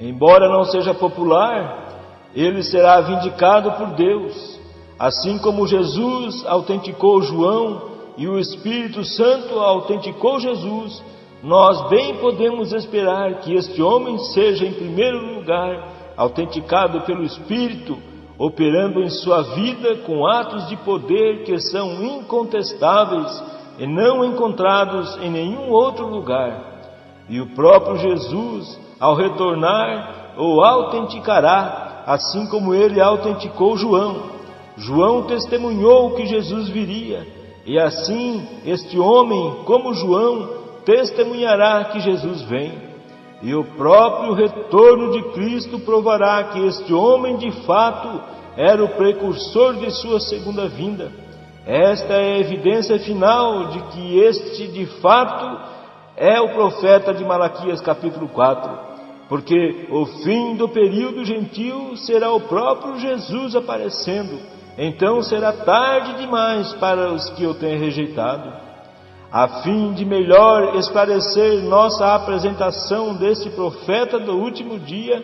Embora não seja popular, ele será vindicado por Deus, assim como Jesus autenticou João e o Espírito Santo autenticou Jesus. Nós bem podemos esperar que este homem seja, em primeiro lugar, autenticado pelo Espírito, operando em sua vida com atos de poder que são incontestáveis e não encontrados em nenhum outro lugar. E o próprio Jesus, ao retornar, o autenticará, assim como ele autenticou João. João testemunhou que Jesus viria, e assim este homem, como João, testemunhará que Jesus vem. E o próprio retorno de Cristo provará que este homem de fato era o precursor de sua segunda vinda. Esta é a evidência final de que este de fato é o profeta de Malaquias capítulo 4, porque o fim do período gentil será o próprio Jesus aparecendo. Então será tarde demais para os que o têm rejeitado. A fim de melhor esclarecer nossa apresentação desse profeta do último dia,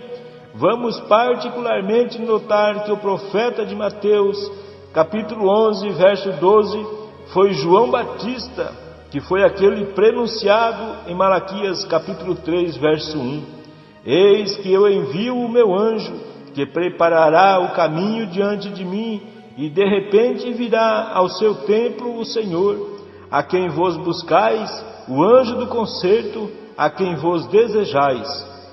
vamos particularmente notar que o profeta de Mateus, capítulo 11, verso 12, foi João Batista, que foi aquele prenunciado em Malaquias, capítulo 3, verso 1. Eis que eu envio o meu anjo, que preparará o caminho diante de mim, e de repente virá ao seu templo o Senhor, a quem vos buscais, o anjo do concerto, a quem vos desejais.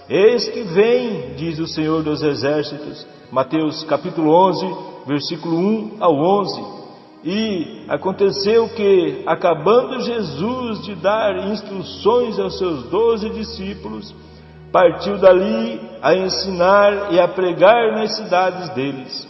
Eis que vem, diz o Senhor dos Exércitos. Mateus capítulo 11, versículo 1 ao 11. E aconteceu que, acabando Jesus de dar instruções aos seus 12 discípulos, partiu dali a ensinar e a pregar nas cidades deles.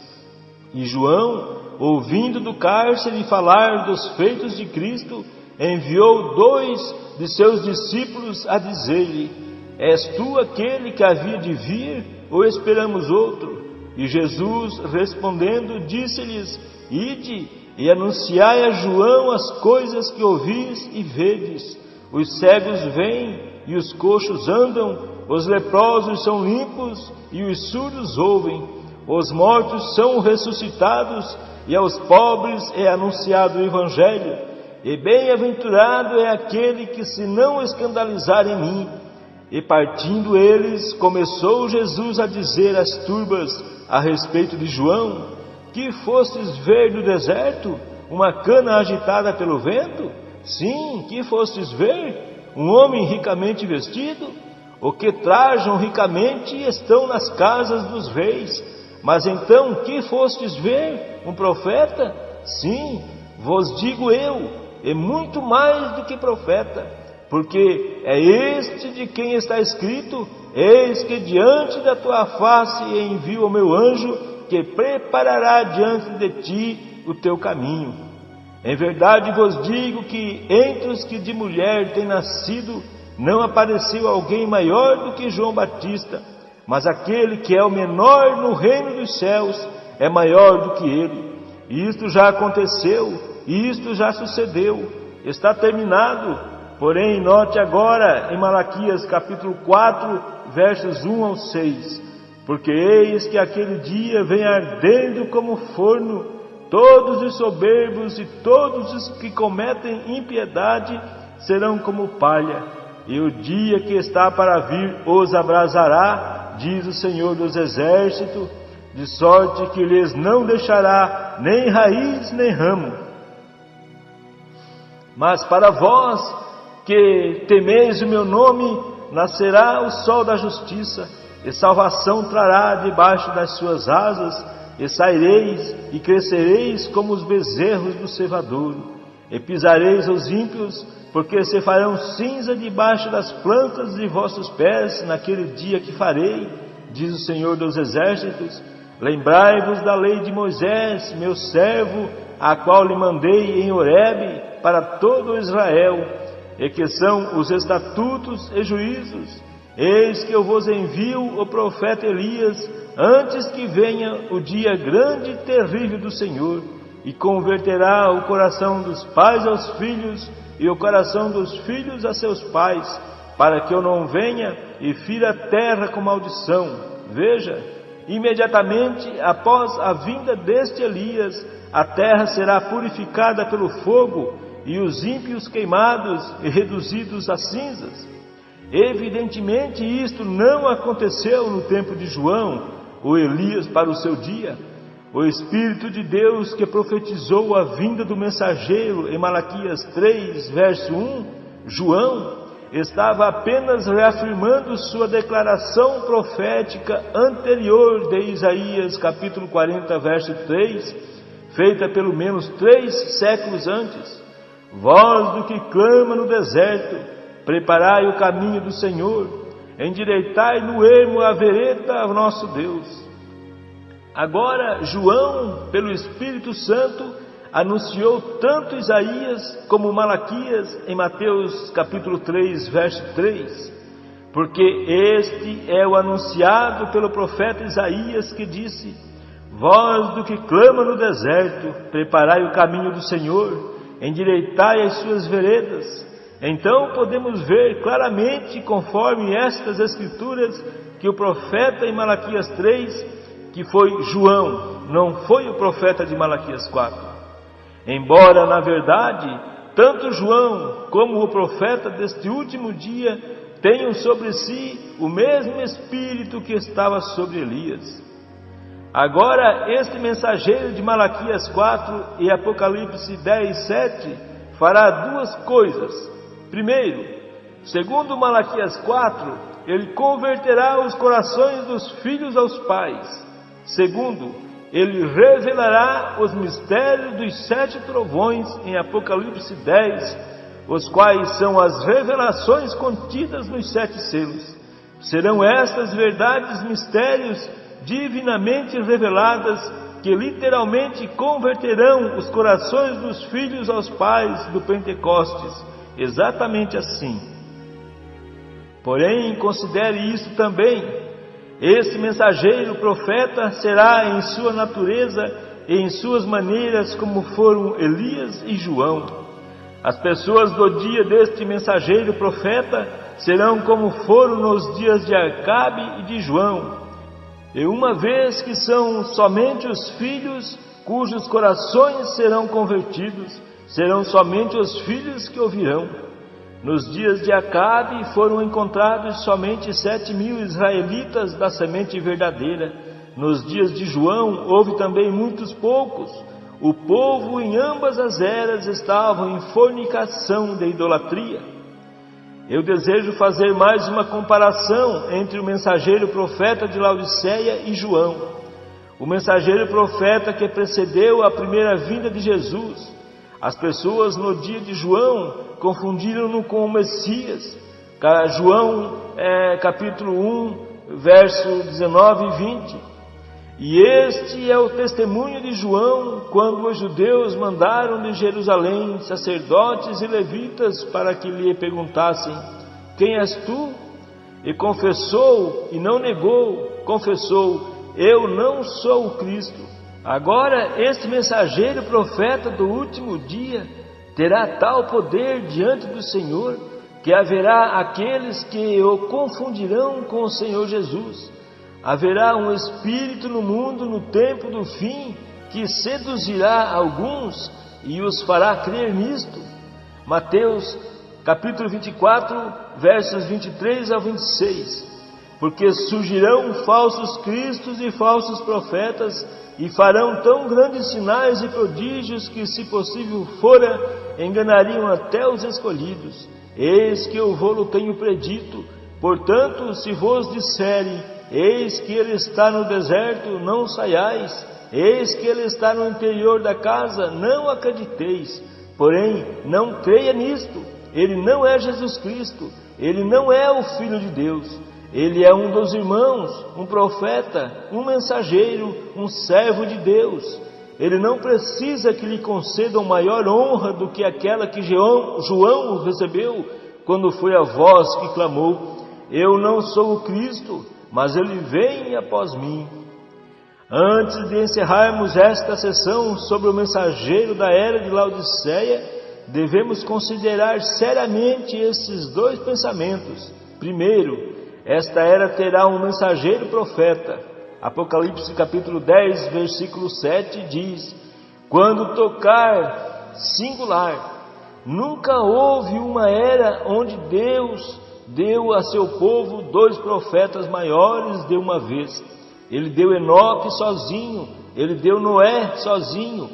E João, ouvindo do cárcere falar dos feitos de Cristo, enviou 2 de seus discípulos a dizer-lhe: És tu aquele que havia de vir, ou esperamos outro? E Jesus, respondendo, disse-lhes: Ide e anunciai a João as coisas que ouvis e vedes. Os cegos vêm e os coxos andam, os leprosos são limpos e os surdos ouvem, os mortos são ressuscitados, e aos pobres é anunciado o Evangelho. E bem-aventurado é aquele que se não escandalizar em mim. E partindo eles, começou Jesus a dizer às turbas a respeito de João: Que fostes ver no deserto? Uma cana agitada pelo vento? Sim, que fostes ver? Um homem ricamente vestido? O que trajam ricamente estão nas casas dos reis. Mas então, que fostes ver? Um profeta? Sim, vos digo eu, e muito mais do que profeta, porque é este de quem está escrito: Eis que diante da tua face envio o meu anjo, que preparará diante de ti o teu caminho. Em verdade vos digo que entre os que de mulher têm nascido, não apareceu alguém maior do que João Batista, mas aquele que é o menor no reino dos céus é maior do que ele. E isto já aconteceu, e isto já sucedeu, está terminado. Porém, note agora em Malaquias capítulo 4, versos 1 ao 6. Porque eis que aquele dia vem ardendo como forno, todos os soberbos e todos os que cometem impiedade serão como palha, e o dia que está para vir os abrasará, diz o Senhor dos Exércitos, de sorte que lhes não deixará nem raiz nem ramo. Mas para vós que temeis o meu nome, nascerá o sol da justiça, e salvação trará debaixo das suas asas, e saireis e crescereis como os bezerros do cevadouro, e pisareis os ímpios, porque se farão cinza debaixo das plantas de vossos pés naquele dia que farei, diz o Senhor dos Exércitos. Lembrai-vos da lei de Moisés, meu servo, a qual lhe mandei em Horebe para todo Israel, e que são os estatutos e juízos. Eis que eu vos envio o profeta Elias, antes que venha o dia grande e terrível do Senhor, e converterá o coração dos pais aos filhos, e o coração dos filhos a seus pais, para que eu não venha e fira a terra com maldição. Veja, imediatamente após a vinda deste Elias, a terra será purificada pelo fogo e os ímpios queimados e reduzidos a cinzas. Evidentemente isto não aconteceu no tempo de João ou Elias para o seu dia. O Espírito de Deus que profetizou a vinda do mensageiro em Malaquias 3, verso 1, João, estava apenas reafirmando sua declaração profética anterior de Isaías capítulo 40, verso 3, feita pelo menos 3 séculos antes. Voz do que clama no deserto, preparai o caminho do Senhor, endireitai no ermo a vereda ao nosso Deus. Agora, João, pelo Espírito Santo, anunciou tanto Isaías como Malaquias em Mateus capítulo 3, verso 3, porque este é o anunciado pelo profeta Isaías que disse: voz do que clama no deserto, preparai o caminho do Senhor, endireitai as suas veredas. Então podemos ver claramente, conforme estas escrituras, que o profeta em Malaquias 3, que foi João, não foi o profeta de Malaquias 4. Embora, na verdade, tanto João como o profeta deste último dia tenham sobre si o mesmo Espírito que estava sobre Elias. Agora, este mensageiro de Malaquias 4 e Apocalipse 10, 7 fará 2 coisas. Primeiro, segundo Malaquias 4, ele converterá os corações dos filhos aos pais. Segundo, ele revelará os mistérios dos 7 trovões em Apocalipse 10, os quais são as revelações contidas nos 7 selos. Serão estas verdades, mistérios divinamente reveladas, que literalmente converterão os corações dos filhos aos pais do Pentecostes, exatamente assim. Porém, considere isso também: este mensageiro profeta será em sua natureza e em suas maneiras como foram Elias e João. As pessoas do dia deste mensageiro profeta serão como foram nos dias de Acabe e de João. E uma vez que são somente os filhos cujos corações serão convertidos, serão somente os filhos que ouvirão. Nos dias de Acabe foram encontrados somente 7.000 israelitas da semente verdadeira. Nos dias de João houve também muitos poucos. O povo em ambas as eras estavam em fornicação de idolatria. Eu desejo fazer mais uma comparação entre o mensageiro profeta de Laodiceia e João. O mensageiro profeta que precedeu a primeira vinda de Jesus. As pessoas no dia de João confundiram-no com o Messias. João capítulo 1, verso 19 e 20. E este é o testemunho de João, quando os judeus mandaram de Jerusalém sacerdotes e levitas para que lhe perguntassem: quem és tu? E confessou, e não negou, confessou: eu não sou o Cristo. Agora, este mensageiro profeta do último dia terá tal poder diante do Senhor, que haverá aqueles que o confundirão com o Senhor Jesus. Haverá um espírito no mundo no tempo do fim, que seduzirá alguns e os fará crer nisto. Mateus capítulo 24, versos 23 a 26. Porque surgirão falsos cristos e falsos profetas, e farão tão grandes sinais e prodígios que, se possível fora, enganariam até os escolhidos. Eis que eu vou-lo tenho predito. Portanto, se vos disserem: eis que ele está no deserto, não saiais. Eis que ele está no interior da casa, não acrediteis. Porém, não creia nisto. Ele não é Jesus Cristo. Ele não é o Filho de Deus. Ele é um dos irmãos, um profeta, um mensageiro, um servo de Deus. Ele não precisa que lhe concedam maior honra do que aquela que João recebeu, quando foi a voz que clamou: eu não sou o Cristo, mas ele vem após mim. Antes de encerrarmos esta sessão sobre o mensageiro da era de Laodiceia, devemos considerar seriamente esses 2 pensamentos. Primeiro, esta era terá um mensageiro profeta. Apocalipse capítulo 10, versículo 7 diz: quando tocar singular, nunca houve uma era onde Deus deu a seu povo 2 profetas maiores de uma vez. Ele deu Enoque sozinho, ele deu Noé sozinho,